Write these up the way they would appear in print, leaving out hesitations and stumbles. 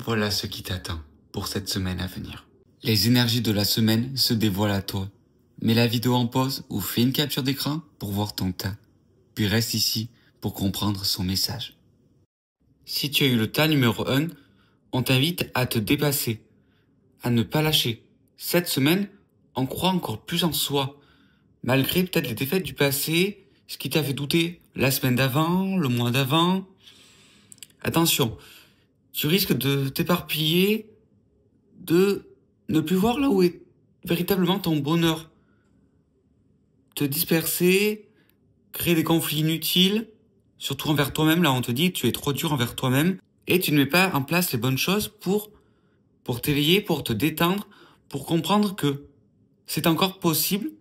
Voilà ce qui t'attend pour cette semaine à venir. Les énergies de la semaine se dévoilent à toi. Mets la vidéo en pause ou fais une capture d'écran pour voir ton tas. Puis reste ici pour comprendre son message. Si tu as eu le tas numéro 1, on t'invite à te dépasser, à ne pas lâcher. Cette semaine, on croit encore plus en soi, malgré peut-être les défaites du passé, ce qui t'a fait douter la semaine d'avant, le mois d'avant. Attention, tu risques de t'éparpiller, de ne plus voir là où est véritablement ton bonheur. Te disperser, créer des conflits inutiles, surtout envers toi-même. Là, on te dit que tu es trop dur envers toi-même et tu ne mets pas en place les bonnes choses pour t'éveiller, pour te détendre, pour comprendre que c'est encore possible,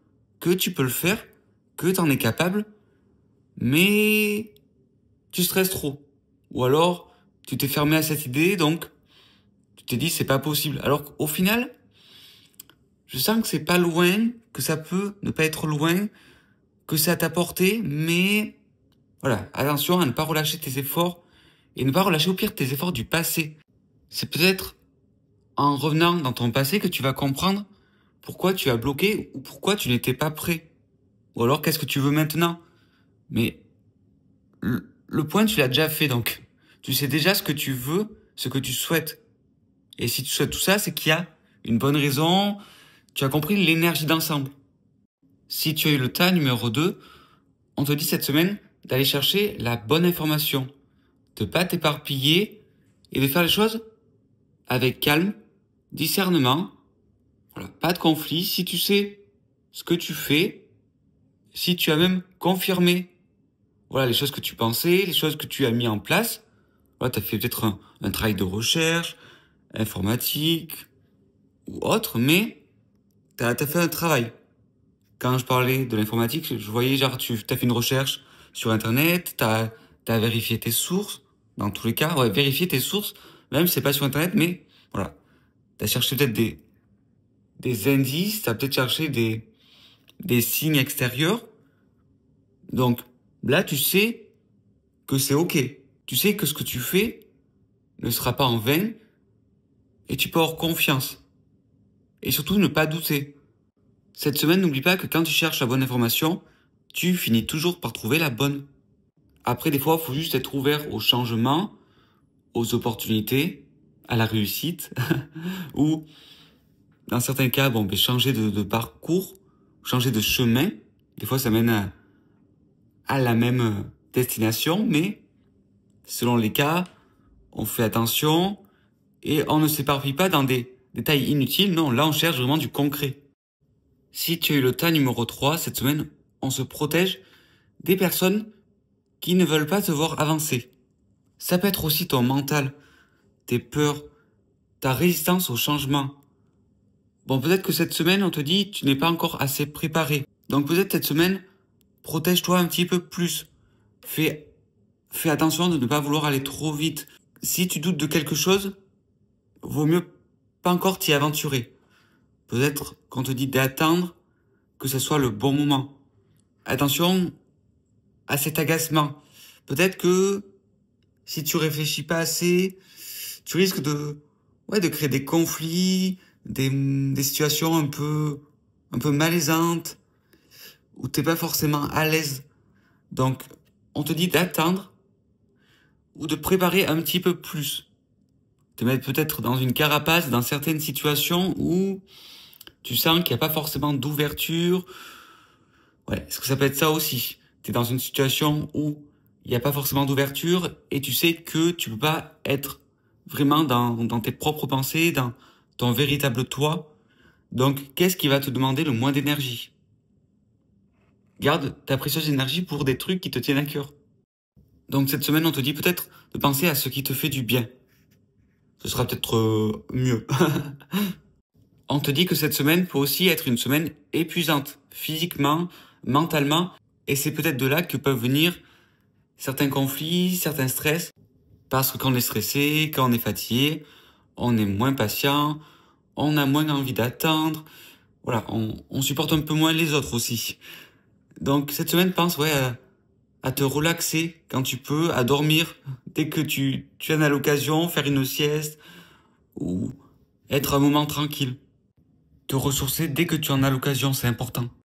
que tu peux le faire, que tu en es capable, mais tu stresses trop. Ou alors, tu t'es fermé à cette idée, donc tu t'es dit c'est pas possible. Alors qu'au final, je sens que c'est pas loin, que ça peut ne pas être loin, que ça t'a porté, mais voilà, attention à ne pas relâcher tes efforts et ne pas relâcher au pire tes efforts du passé. C'est peut-être en revenant dans ton passé que tu vas comprendre pourquoi tu as bloqué ou pourquoi tu n'étais pas prêt. Ou alors qu'est-ce que tu veux maintenant. Mais le point, tu l'as déjà fait, donc tu sais déjà ce que tu veux, ce que tu souhaites. Et si tu souhaites tout ça, c'est qu'il y a une bonne raison, tu as compris l'énergie d'ensemble. Si tu as eu le tas numéro 2, on te dit cette semaine d'aller chercher la bonne information, de pas t'éparpiller et de faire les choses avec calme, discernement. Voilà, pas de conflit. Si tu sais ce que tu fais, si tu as même confirmé, voilà, les choses que tu pensais, les choses que tu as mis en place, voilà, tu as fait peut-être un travail de recherche, informatique ou autre, mais t'as fait un travail. Quand je parlais de l'informatique, je voyais genre tu as fait une recherche sur Internet, t'as vérifié tes sources, dans tous les cas, ouais, vérifier tes sources, même si c'est pas sur Internet, mais voilà. T'as cherché peut-être des indices, t'as peut-être cherché des signes extérieurs. Donc là, tu sais que c'est ok. Tu sais que ce que tu fais ne sera pas en vain et tu peux avoir confiance. Et surtout, ne pas douter. Cette semaine, n'oublie pas que quand tu cherches la bonne information, tu finis toujours par trouver la bonne. Après, des fois, il faut juste être ouvert au changement, aux opportunités, à la réussite, ou dans certains cas, bon, ben, changer de parcours, changer de chemin. Des fois, ça mène à la même destination, mais selon les cas, on fait attention et on ne s'éparpille pas dans des détails inutiles. Non, là, on cherche vraiment du concret. Si tu as eu le tas numéro 3, cette semaine, on se protège des personnes qui ne veulent pas te voir avancer. Ça peut être aussi ton mental, tes peurs, ta résistance au changement. Bon, peut-être que cette semaine, on te dit, tu n'es pas encore assez préparé. Donc peut-être cette semaine, protège-toi un petit peu plus. Fais attention de ne pas vouloir aller trop vite. Si tu doutes de quelque chose, vaut mieux pas encore t'y aventurer. Peut-être qu'on te dit d'attendre que ce soit le bon moment. Attention à cet agacement. Peut-être que si tu réfléchis pas assez, tu risques de créer des conflits, des situations un peu malaisantes, où t'es pas forcément à l'aise. Donc, on te dit d'attendre, ou de préparer un petit peu plus. Te mettre peut-être dans une carapace, dans certaines situations où tu sens qu'il n'y a pas forcément d'ouverture. Ouais, est-ce que ça peut être ça aussi? T'es dans une situation où il n'y a pas forcément d'ouverture et tu sais que tu peux pas être vraiment dans tes propres pensées, dans ton véritable toi. Donc, qu'est-ce qui va te demander le moins d'énergie? Garde ta précieuse énergie pour des trucs qui te tiennent à cœur. Donc, cette semaine, on te dit peut-être de penser à ce qui te fait du bien. Ce sera peut-être mieux. On te dit que cette semaine peut aussi être une semaine épuisante, physiquement, mentalement, et c'est peut-être de là que peuvent venir certains conflits, certains stress, parce que quand on est stressé, quand on est fatigué, on est moins patient, on a moins envie d'attendre, voilà, on supporte un peu moins les autres aussi. Donc cette semaine, pense à te relaxer quand tu peux, à dormir dès que tu en as l'occasion, faire une sieste, ou être un moment tranquille. Te ressourcer dès que tu en as l'occasion, c'est important.